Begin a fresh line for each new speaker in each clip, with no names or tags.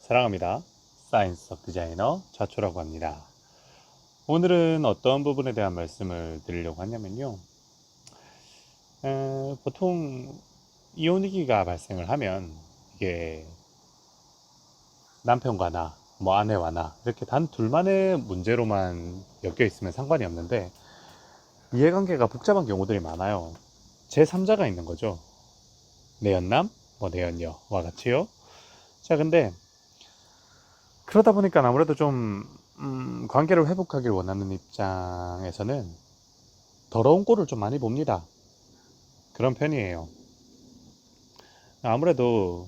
사랑합니다. 사이언스 of 디자이너 좌초라고 합니다. 오늘은 어떤 부분에 대한 말씀을 드리려고 하냐면요. 보통 이혼위기가 발생을 하면 이게 남편과 나, 뭐 아내와 나 이렇게 단 둘만의 문제로만 엮여 있으면 상관이 없는데 이해관계가 복잡한 경우들이 많아요. 제3자가 있는 거죠. 내연남, 뭐 내연녀와 같이요. 자, 근데 그러다 보니까 아무래도 좀 관계를 회복하길 원하는 입장에서는 더러운 꼴을 좀 많이 봅니다. 그런 편이에요. 아무래도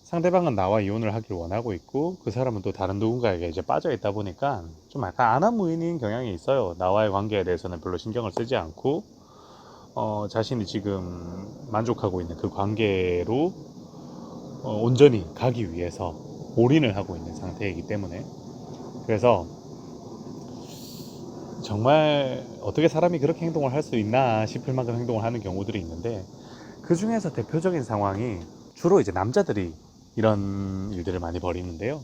상대방은 나와 이혼을 하길 원하고 있고 그 사람은 또 다른 누군가에게 이제 빠져 있다 보니까 좀 약간 안하무인인 경향이 있어요. 나와의 관계에 대해서는 별로 신경을 쓰지 않고 자신이 지금 만족하고 있는 그 관계로 온전히 가기 위해서 올인을 하고 있는 상태이기 때문에 그래서 정말 어떻게 사람이 그렇게 행동을 할 수 있나 싶을 만큼 행동을 하는 경우들이 있는데 그 중에서 대표적인 상황이 주로 이제 남자들이 이런 일들을 많이 벌이는데요.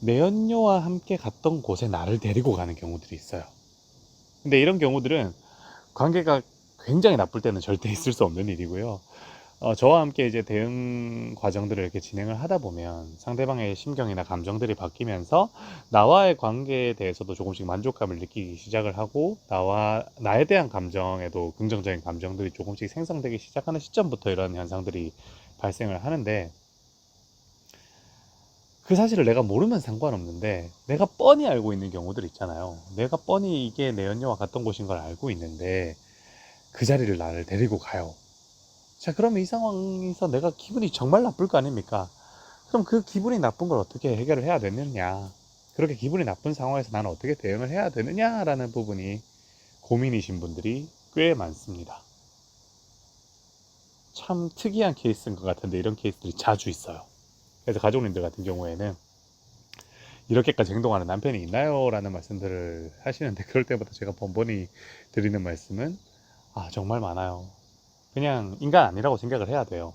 내연녀와 함께 갔던 곳에 나를 데리고 가는 경우들이 있어요. 근데 이런 경우들은 관계가 굉장히 나쁠 때는 절대 있을 수 없는 일이고요. 저와 함께 이제 대응 과정들을 이렇게 진행을 하다 보면 상대방의 심경이나 감정들이 바뀌면서 나와의 관계에 대해서도 조금씩 만족감을 느끼기 시작을 하고 나에 대한 감정에도 긍정적인 감정들이 조금씩 생성되기 시작하는 시점부터 이런 현상들이 발생을 하는데 그 사실을 내가 모르면 상관없는데 내가 뻔히 알고 있는 경우들 있잖아요. 내가 뻔히 이게 내 연녀와 갔던 곳인 걸 알고 있는데 그 자리를 나를 데리고 가요. 자, 그러면 이 상황에서 내가 기분이 정말 나쁠 거 아닙니까? 그럼 그 기분이 나쁜 걸 어떻게 해결을 해야 되느냐? 그렇게 기분이 나쁜 상황에서 나는 어떻게 대응을 해야 되느냐라는 부분이 고민이신 분들이 꽤 많습니다. 참 특이한 케이스인 것 같은데 이런 케이스들이 자주 있어요. 그래서 가족님들 같은 경우에는 이렇게까지 행동하는 남편이 있나요? 라는 말씀들을 하시는데 그럴 때마다 제가 번번이 드리는 말씀은 정말 많아요. 그냥 인간 아니라고 생각을 해야 돼요.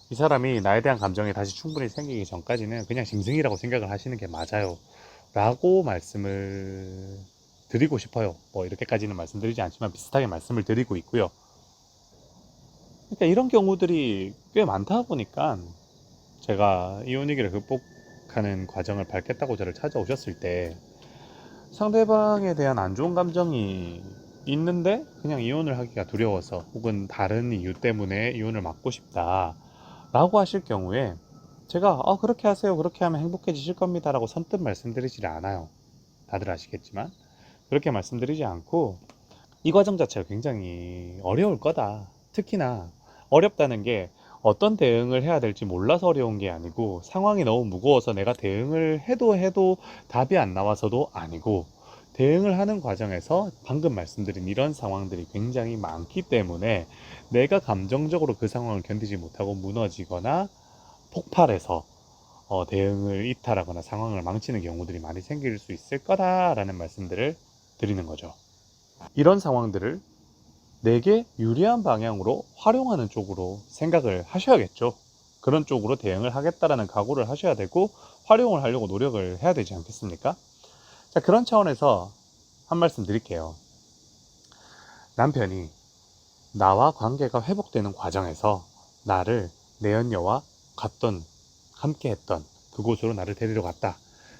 이 사람이 나에 대한 감정이 다시 충분히 생기기 전까지는 그냥 짐승이라고 생각을 하시는 게 맞아요. 라고 말씀을 드리고 싶어요. 뭐 이렇게까지는 말씀드리지 않지만 비슷하게 말씀을 드리고 있고요. 그러니까 이런 경우들이 꽤 많다 보니까 제가 이혼 위기를 극복하는 과정을 밟겠다고 저를 찾아오셨을 때 상대방에 대한 안 좋은 감정이 있는데 그냥 이혼을 하기가 두려워서 혹은 다른 이유 때문에 이혼을 막고 싶다 라고 하실 경우에 제가 그렇게 하세요, 그렇게 하면 행복해지실 겁니다 라고 선뜻 말씀드리질 않아요. 다들 아시겠지만 그렇게 말씀드리지 않고 이 과정 자체가 굉장히 어려울 거다. 특히나 어렵다는 게 어떤 대응을 해야 될지 몰라서 어려운 게 아니고 상황이 너무 무거워서 내가 대응을 해도 답이 안 나와서도 아니고 대응을 하는 과정에서 방금 말씀드린 이런 상황들이 굉장히 많기 때문에 내가 감정적으로 그 상황을 견디지 못하고 무너지거나 폭발해서 대응을 이탈하거나 상황을 망치는 경우들이 많이 생길 수 있을 거다라는 말씀들을 드리는 거죠. 이런 상황들을 내게 유리한 방향으로 활용하는 쪽으로 생각을 하셔야겠죠. 그런 쪽으로 대응을 하겠다라는 각오를 하셔야 되고 활용을 하려고 노력을 해야 되지 않겠습니까? 자, 그런 차원에서 한 말씀 드릴게요. 남편이 나와 관계가 회복되는 과정에서 나를 내연녀와 갔던 함께 했던 그곳으로 나를 데리러 갔다.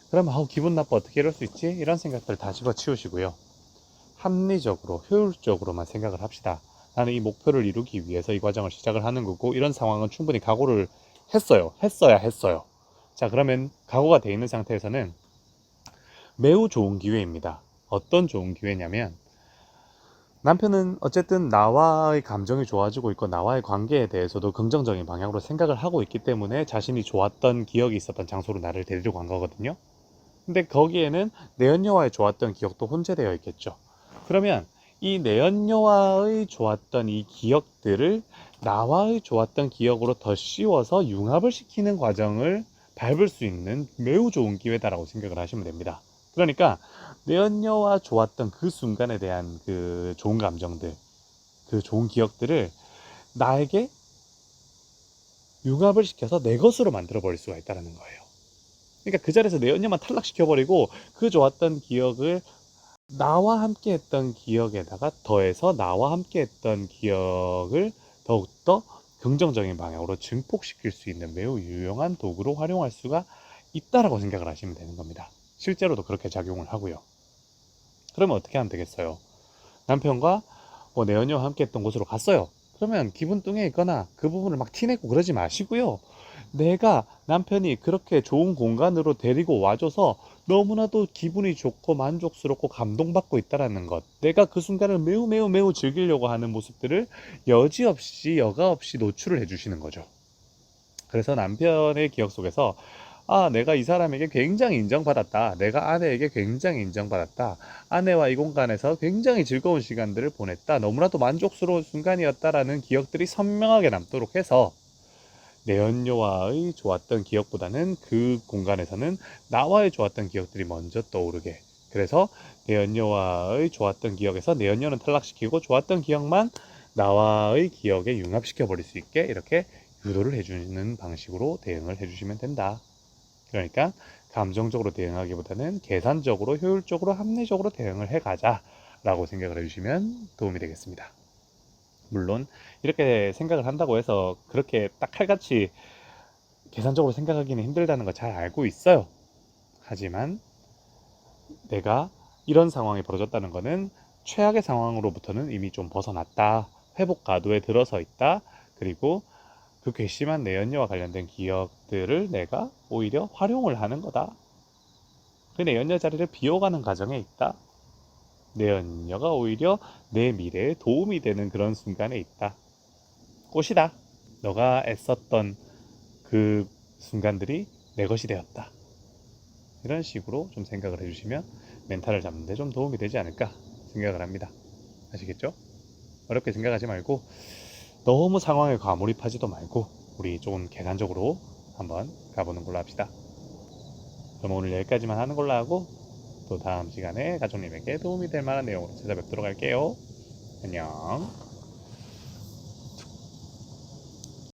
그러면 기분 나빠, 어떻게 이럴 수 있지? 이런 생각들 다 집어치우시고요. 합리적으로 효율적으로만 생각을 합시다. 나는 이 목표를 이루기 위해서 이 과정을 시작을 하는 거고 이런 상황은 충분히 각오를 했어야 했어요. 자, 그러면 각오가 돼 있는 상태에서는 매우 좋은 기회입니다. 어떤 좋은 기회냐면 남편은 어쨌든 나와의 감정이 좋아지고 있고 나와의 관계에 대해서도 긍정적인 방향으로 생각을 하고 있기 때문에 자신이 좋았던 기억이 있었던 장소로 나를 데리러 간 거거든요. 근데 거기에는 내연녀와의 좋았던 기억도 혼재되어 있겠죠. 그러면 이 내연녀와의 좋았던 이 기억들을 나와의 좋았던 기억으로 더 씌워서 융합을 시키는 과정을 밟을 수 있는 매우 좋은 기회다라고 생각을 하시면 됩니다. 그러니까 내연녀와 좋았던 그 순간에 대한 그 좋은 감정들, 그 좋은 기억들을 나에게 융합을 시켜서 내 것으로 만들어 버릴 수가 있다는 거예요. 그러니까 그 자리에서 내 연녀만 탈락시켜버리고 그 좋았던 기억을 나와 함께 했던 기억에다가 더해서 나와 함께 했던 기억을 더욱더 긍정적인 방향으로 증폭시킬 수 있는 매우 유용한 도구로 활용할 수가 있다라고 생각을 하시면 되는 겁니다. 실제로도 그렇게 작용을 하고요. 그러면 어떻게 하면 되겠어요? 남편과 내연녀와 함께 했던 곳으로 갔어요. 그러면 기분 뚱해 있거나 그 부분을 막 티내고 그러지 마시고요. 내가 남편이 그렇게 좋은 공간으로 데리고 와줘서 너무나도 기분이 좋고 만족스럽고 감동받고 있다라는 것, 내가 그 순간을 매우 매우 매우 즐기려고 하는 모습들을 여지없이 여과 없이 노출을 해주시는 거죠. 그래서 남편의 기억 속에서 내가 이 사람에게 굉장히 인정받았다. 내가 아내에게 굉장히 인정받았다. 아내와 이 공간에서 굉장히 즐거운 시간들을 보냈다. 너무나도 만족스러운 순간이었다라는 기억들이 선명하게 남도록 해서 내연녀와의 좋았던 기억보다는 그 공간에서는 나와의 좋았던 기억들이 먼저 떠오르게. 그래서 내연녀와의 좋았던 기억에서 내연녀는 탈락시키고 좋았던 기억만 나와의 기억에 융합시켜 버릴 수 있게 이렇게 유도를 해주는 방식으로 대응을 해주시면 된다. 그러니까 감정적으로 대응하기보다는 계산적으로 효율적으로 합리적으로 대응을 해가자라고 생각을 해주시면 도움이 되겠습니다. 물론 이렇게 생각을 한다고 해서 그렇게 딱 칼같이 계산적으로 생각하기는 힘들다는 거 잘 알고 있어요. 하지만 내가 이런 상황이 벌어졌다는 거는 최악의 상황으로부터는 이미 좀 벗어났다. 회복 가도에 들어서 있다. 그리고 그 괘씸한 내연녀와 관련된 기억들을 내가 오히려 활용을 하는 거다. 그 내연녀 자리를 비워가는 과정에 있다. 내연녀가 오히려 내 미래에 도움이 되는 그런 순간에 있다. 꽃이다. 너가 애썼던 그 순간들이 내 것이 되었다. 이런 식으로 좀 생각을 해주시면 멘탈을 잡는 데 좀 도움이 되지 않을까 생각을 합니다. 아시겠죠? 어렵게 생각하지 말고 너무 상황에 과몰입하지도 말고 우리 조금 계산적으로 한번 가보는 걸로 합시다. 그럼 오늘 여기까지만 하는 걸로 하고 또 다음 시간에 가족님에게 도움이 될 만한 내용으로 찾아뵙도록 할게요. 안녕.